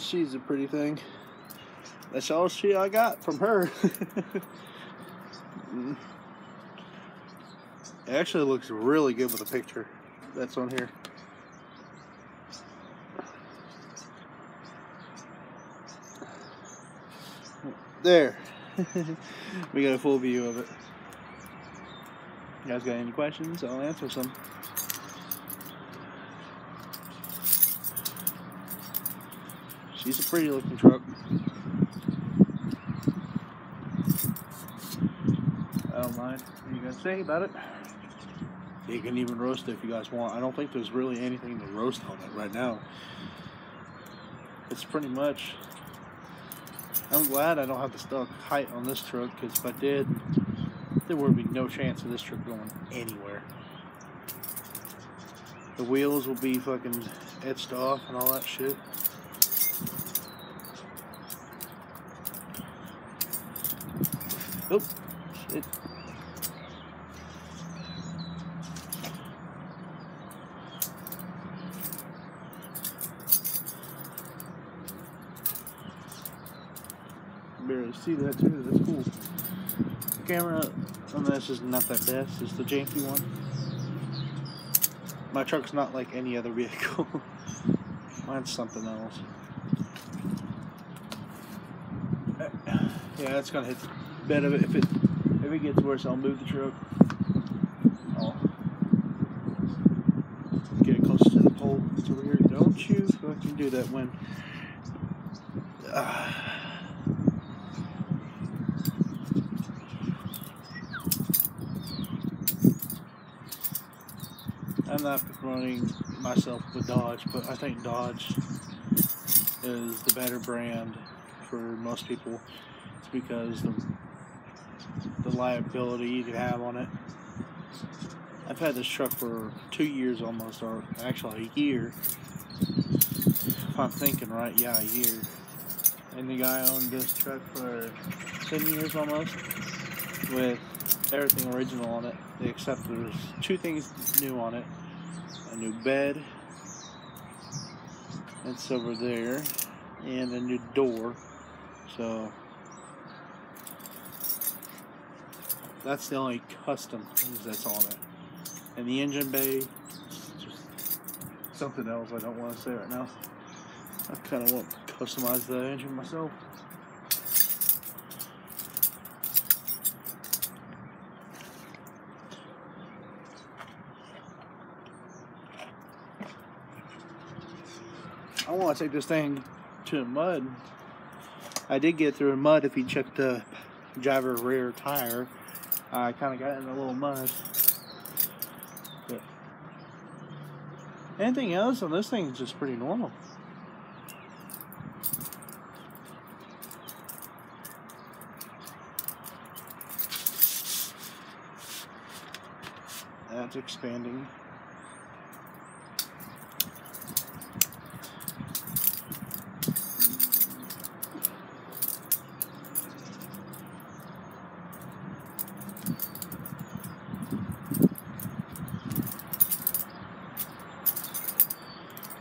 she's a pretty thing. That's all I got from her. It actually looks really good with the picture that's on here. There. We got a full view of it. You guys got any questions? I'll answer some. She's a pretty looking truck. I don't mind. What you guys say about it? You can even roast it if you guys want. I don't think there's really anything to roast on it right now. It's pretty much... I'm glad I don't have the stock height on this truck, because if I did, there would be no chance of this truck going anywhere. The wheels will be fucking etched off and all that shit. Oh, shit. Barely see that too. That's cool. The camera on this is not that best. It's the janky one. My truck's not like any other vehicle. Mine's something else. Yeah, that's gonna hit the bed of it. If it gets worse, I'll move the truck. I'll get it close to the pole. It's over here. Don't you fucking do that when. I'm not running myself with Dodge, but I think Dodge is the better brand for most people. It's because the liability you can have on it. I've had this truck for 2 years almost, or actually a year. If I'm thinking right, yeah, a year. And the guy owned this truck for 10 years almost, with everything original on it, except there's 2 things new on it. A new bed, it's over there, and a new door. So that's the only custom things that's on it. And the engine bay is just something else I don't want to say right now. I kind of want to customize the engine myself. I want to take this thing to the mud. I did get through the mud if you check the driver rear tire. I kind of got in a little mud. But anything else on this thing is just pretty normal. That's expanding.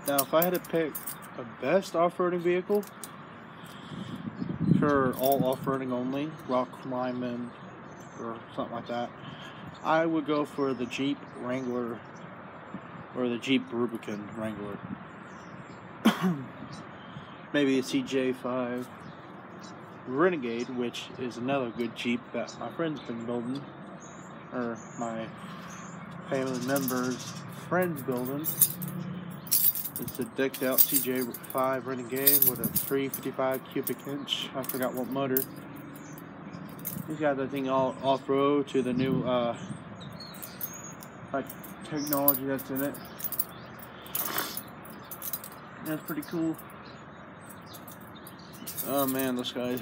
Now, if I had to pick a best off-roading vehicle for all off-roading only, rock climbing or something like that, I would go for the Jeep Wrangler or the Jeep Rubicon Wrangler. Maybe a CJ5 Renegade, which is another good Jeep that my friend's been building, or my family member's friend's building. It's a decked out CJ5 Renegade with a 355 cubic inch. I forgot what motor. He's got that thing all off-road to the new like technology that's in it. That's pretty cool. Oh man, this guy.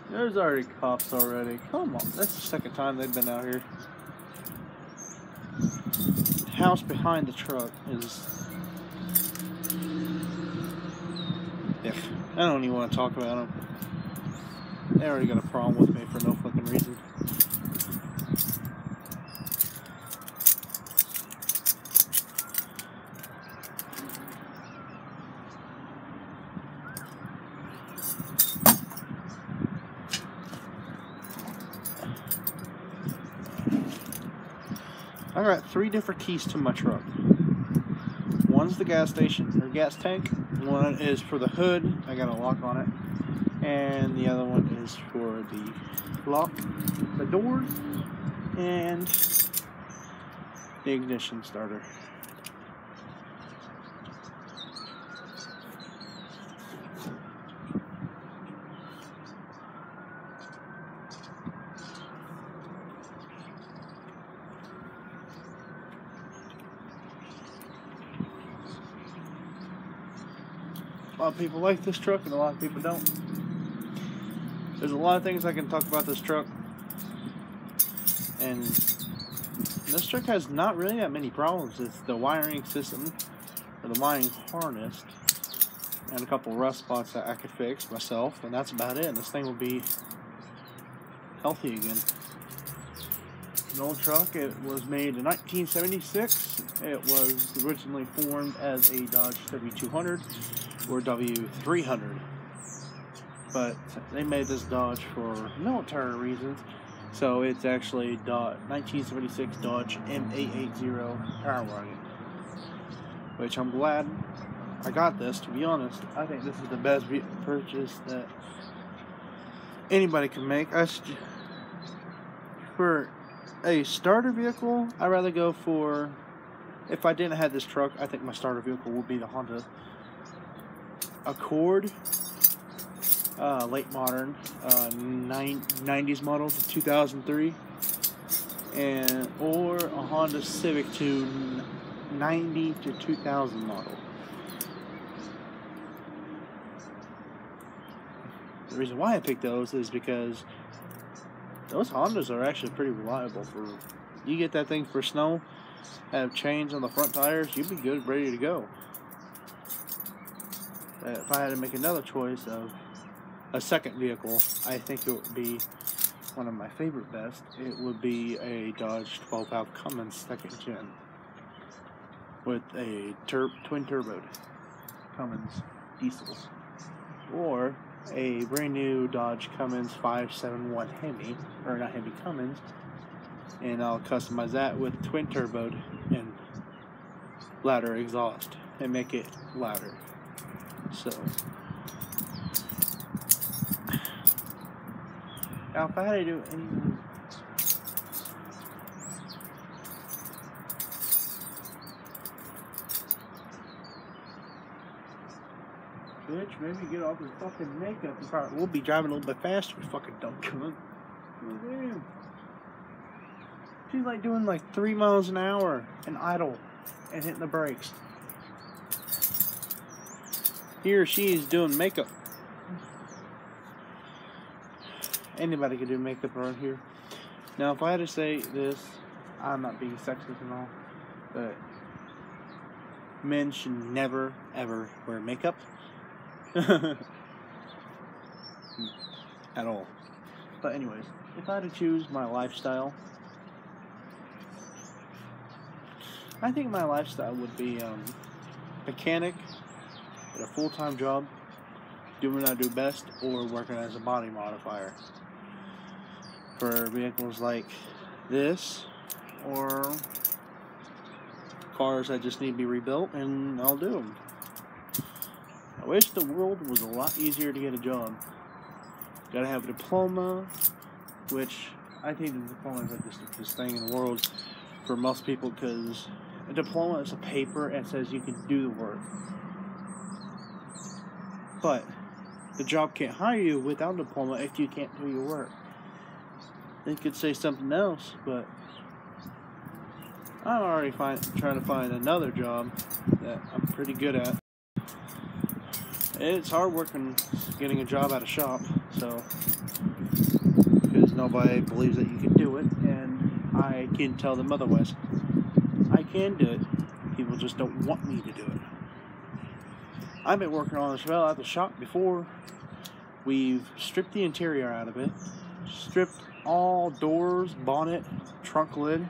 There's already cops already. Come on, that's the second time they've been out here. The house behind the truck is... I don't even want to talk about them. They already got a problem with me for no fucking reason. I got 3 different keys to my truck. One's the gas station or gas tank. One is for the hood. I got a lock on it, and the other one is for the lock, the doors, and the ignition starter. A lot of people like this truck and a lot of people don't. There's a lot of things I can talk about this truck, and this truck has not really that many problems. It's the wiring system, or the wiring harness, and a couple rust spots that I could fix myself, and that's about it. And this thing will be healthy again. An old truck. It was made in 1976. It was originally formed as a Dodge W200 or W300, but they made this Dodge for military reasons, so it's actually 1976 Dodge MA80 Power Wagon, which I'm glad I got this. To be honest, I think this is the best purchase that anybody can make. For a starter vehicle, I'd rather go for, if I didn't have this truck, I think my starter vehicle would be the Honda Accord, late modern, 90s model to 2003, or a Honda Civic to 90 to 2000 model. The reason why I picked those is because those Hondas are actually pretty reliable. For you get that thing for snow, have chains on the front tires, you'd be good, ready to go. If I had to make another choice of a second vehicle, I think it would be one of my favorite best. It would be a Dodge 12-valve Cummins 2nd gen with a twin turbo Cummins diesels, or a brand new Dodge Cummins 571 Hemi, or not Hemi, Cummins, and I'll customize that with twin turbo and louder exhaust and make it louder. So now if I had to do anything, bitch, maybe get off his fucking makeup and probably we'll be driving a little bit faster, you fucking dumb cunt. Oh, damn. She's like doing like 3 miles an hour and idle and hitting the brakes. He or she is doing makeup. Anybody can do makeup around here. Now, if I had to say this, I'm not being sexist and all, but men should never, ever wear makeup. At all. But anyways, if I had to choose my lifestyle, I think my lifestyle would be mechanic at a full-time job, doing what I do best, or working as a body modifier for vehicles like this, or cars that just need to be rebuilt, and I'll do them. I wish the world was a lot easier to get a job. Gotta have a diploma, which I think the diploma is like the stupidest thing in the world for most people, because a diploma is a paper and says you can do the work. But the job can't hire you without a diploma if you can't do your work. They could say something else, but I'm already trying to find another job that I'm pretty good at. It's hard working getting a job at a shop, so because nobody believes that you can do it, and I can tell them otherwise. I can do it. People just don't want me to do it. I've been working on this well at the shop before. We've stripped the interior out of it, stripped all doors, bonnet, trunk lid,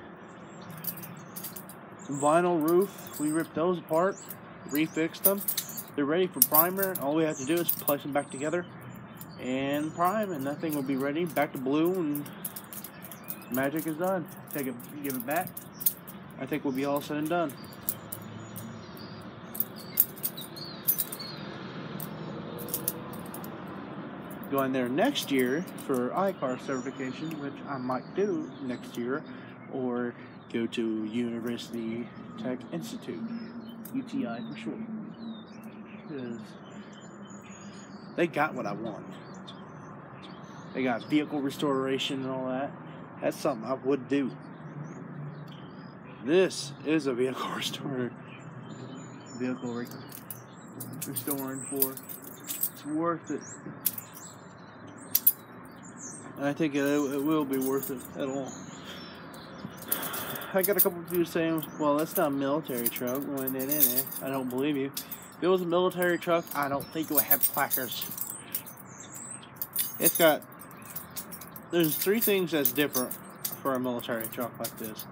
vinyl roof. We ripped those apart, refixed them. They're ready for primer. All we have to do is place them back together and prime, and that thing will be ready, back to blue, and magic is done. Take it, give it back, I think we'll be all said and done. Going there next year for ICAR certification, which I might do next year, or go to University Tech Institute, UTI for short, because they got what I want. They got vehicle restoration and all that. That's something I would do. This is a vehicle restorer. Restoring for. It's worth it. And I think it will be worth it at all. I got a couple of people saying, well, that's not a military truck. Well, I don't believe you. If it was a military truck, I don't think it would have placards. There's three things that's different for a military truck like this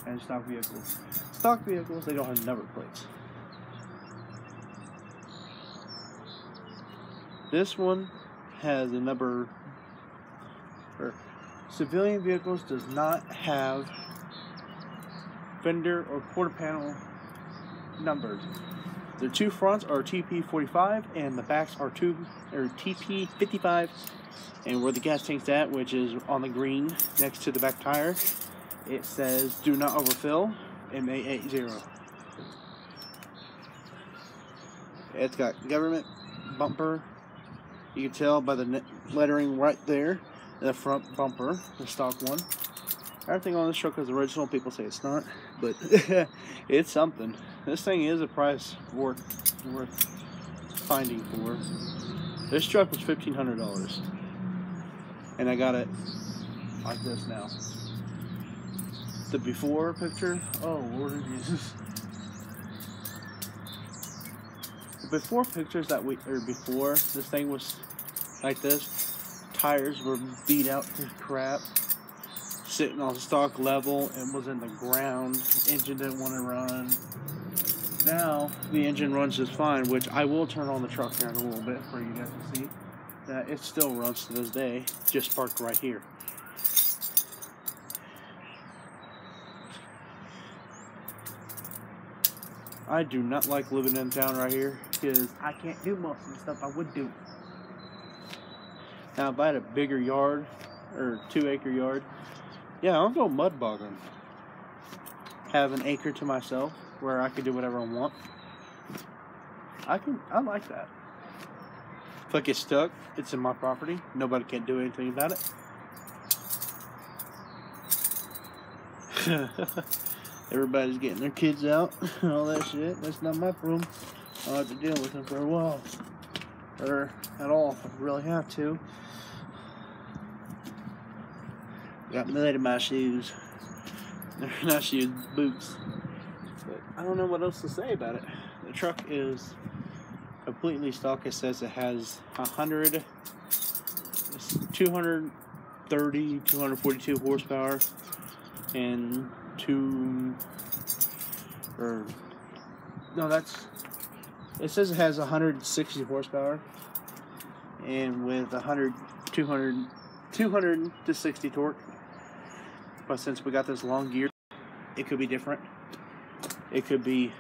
and stock vehicles. Stock vehicles, they don't have number plates. This one has a number. Civilian vehicles does not have fender or quarter panel numbers. The two fronts are TP45 and the backs are TP55. And where the gas tank's at, which is on the green next to the back tire, it says do not overfill, MA80. It's got government bumper. You can tell by the lettering right there. The front bumper, the stock one. Everything on this truck is original. People say it's not, but it's something. This thing is a price worth finding for. This truck was $1,500, and I got it like this now. The before picture, oh Lord Jesus. The before pictures before this thing was like this. Tires were beat out to crap, sitting on stock level and was in the ground. Engine didn't want to run. Now the engine runs just fine, which I will turn on the truck here in a little bit for you guys to see that it still runs to this day. Just parked right here. I do not like living in town right here because I can't do most of the stuff I would do. Now, if I had a bigger yard, or 2-acre yard, yeah, I'll go mud bogging. Have an acre to myself where I could do whatever I want. I like that. If I get stuck, it's in my property. Nobody can do anything about it. Everybody's getting their kids out and all that shit. That's not my problem. I'll have to deal with them for a while. Or at all, if I really have to. Got mud in my shoes. They're not shoes, boots. But I don't know what else to say about it. The truck is completely stock. It says it has 242 horsepower and it says it has 160 horsepower and with 200 to 60 torque. But since we got this long gear, it could be different. It could be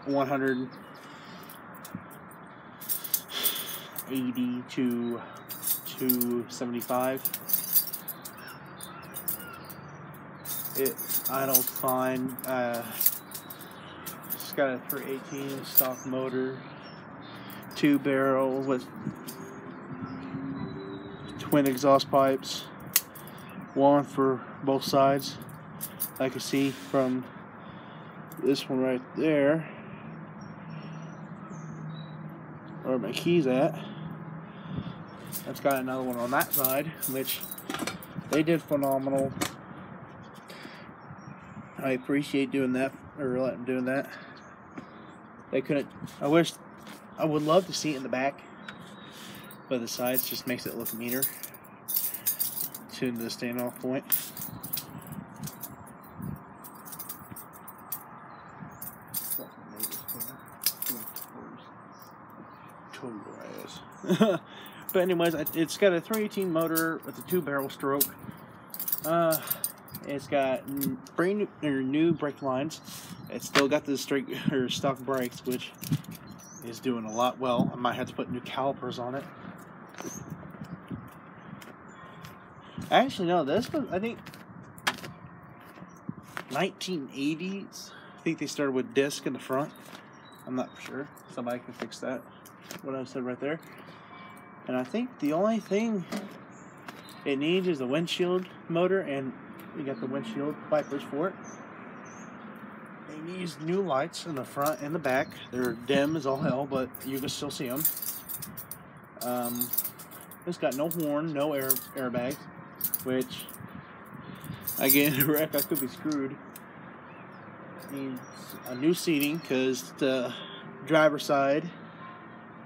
180 to 275. It idles fine. It's got a 318 stock motor, 2-barrel with twin exhaust pipes, one for both sides. I can see from this one right there where my key's at. That's got another one on that side, which they did phenomenal. I appreciate doing that, or letting them doing that. They couldn't. I would love to see it in the back, but the sides just makes it look meaner. To the standoff point. But anyways, it's got a 318 motor with a 2-barrel stroke. It's got brand new brake lines. It's still got the straight or stock brakes, which is doing a lot well. I might have to put new calipers on it. Actually, no, this was, I think, 1980s. I think they started with disc in the front. I'm not for sure. Somebody can fix that. What I said right there. And I think the only thing it needs is a windshield motor, and you got the windshield wipers for it. It needs new lights in the front and the back. They're dim as all hell, but you can still see them. It's got no horn, no airbags, which, again, in a wreck, I could be screwed. Needs a new seating, because the driver's side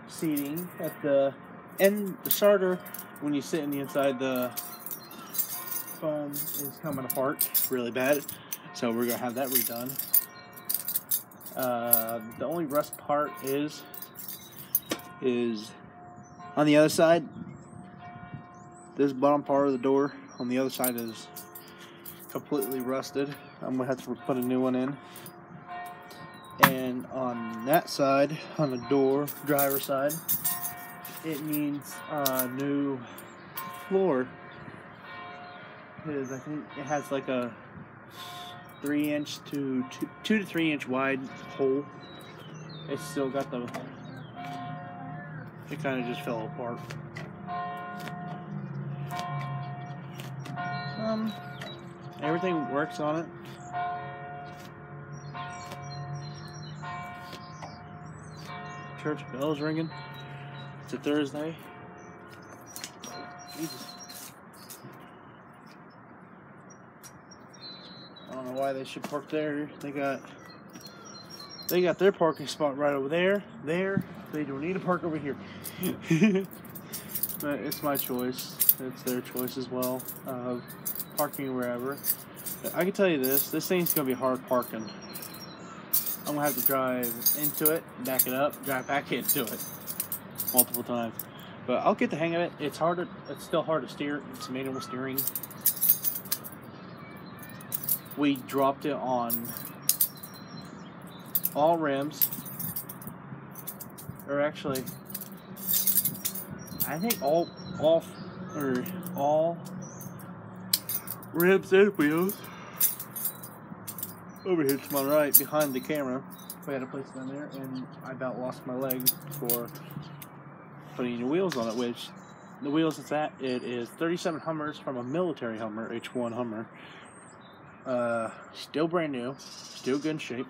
seating at the end, the starter, when you sit in the inside, the foam is coming apart really bad, so we're gonna have that redone. The only rust part is on the other side. This bottom part of the door on the other side is completely rusted. I'm gonna have to put a new one in. And on that side, on the door, driver's side, it needs a new floor. Because I think it has like a 3-inch to 2 to 3 inch wide hole. It's still got the, it kind of just fell apart. Everything works on it. Church bells ringing. It's a Thursday. Jesus. I don't know why they should park there. They got their parking spot right over there. There. They don't need to park over here. But it's my choice. It's their choice as well. Parking wherever. I can tell you this thing's gonna be hard parking. I'm gonna have to drive into it, back it up, drive back into it multiple times. But I'll get the hang of it. It's still hard to steer. It's manual steering. We dropped it on all rims, or actually, I think all rims and wheels. Over here to my right, behind the camera, we had a place down there, and I about lost my leg for putting new wheels on it. Which the wheels it's at, it is 37 Hummers from a military Hummer, H1 Hummer. Still brand new, still good in shape.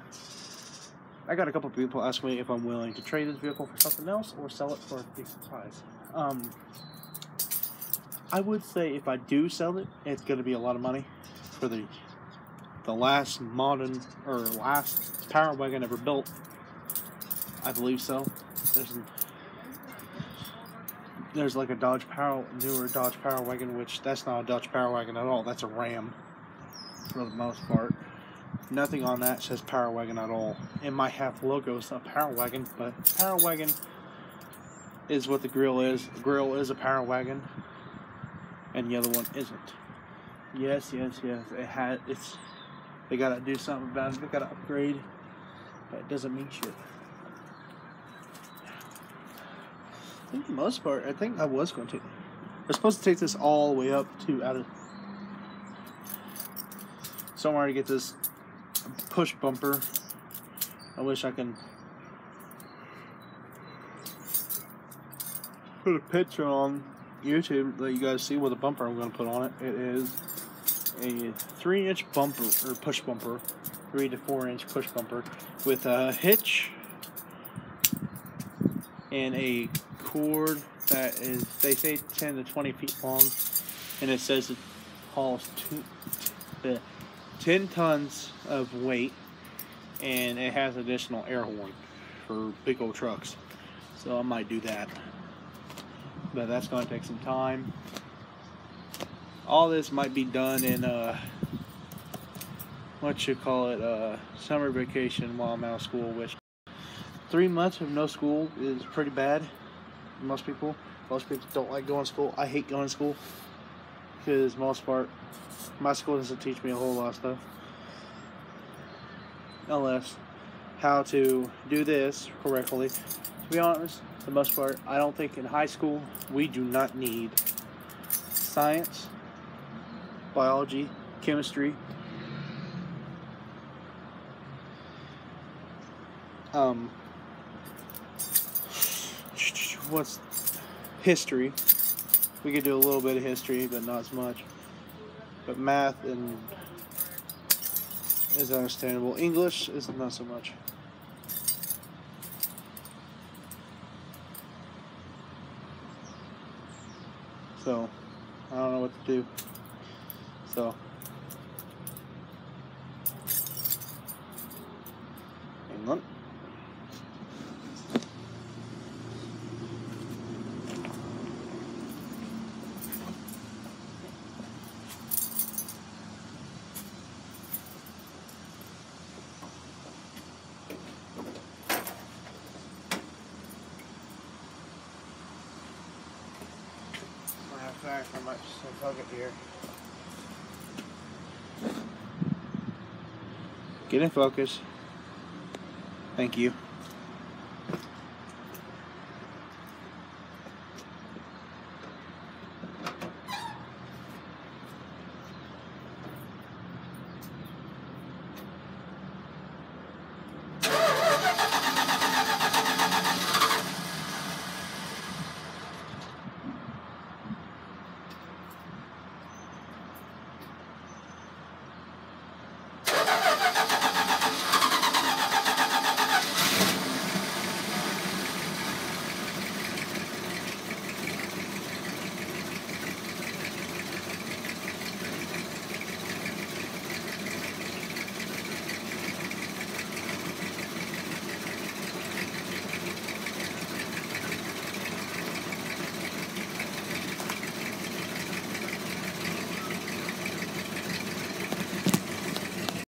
I got a couple people ask me if I'm willing to trade this vehicle for something else or sell it for a decent price. I would say if I do sell it, it's going to be a lot of money for the last modern or last Power Wagon ever built. I believe so. There's like a newer Dodge Power Wagon, which that's not a Dodge Power Wagon at all. That's a Ram for the most part. Nothing on that says Power Wagon at all. It might have logos of Power Wagon, but Power Wagon is what the grill is. The grill is a Power Wagon, and the other one isn't. Yes. They gotta do something about it. They gotta upgrade, but it doesn't mean shit. I think for the most part, I think I was going to. We're supposed to take this all the way up to out of somewhere to get this push bumper. I wish I can put a picture on YouTube let you guys see what the bumper I'm going to put on it. It is a 3-inch bumper, or push bumper, 3 to 4 inch push bumper with a hitch and a cord that is, they say 10 to 20 feet long, and it says it hauls 10 tons of weight, and it has additional air horn for big old trucks. So I might do that, but that's going to take some time. All this might be done in summer vacation while I'm out of school, which 3 months of no school is pretty bad. Most people don't like going to school. I hate going to school. because most part, my school doesn't teach me a whole lot of stuff. Unless how to do this correctly. To be honest, for the most part, I don't think in high school we do not need science, biology, chemistry, what's history. We could do a little bit of history, but not as much. But math and is understandable. English is not so much. So I don't know what to do. So hang on. I might just unplug it here. Get in focus. Thank you.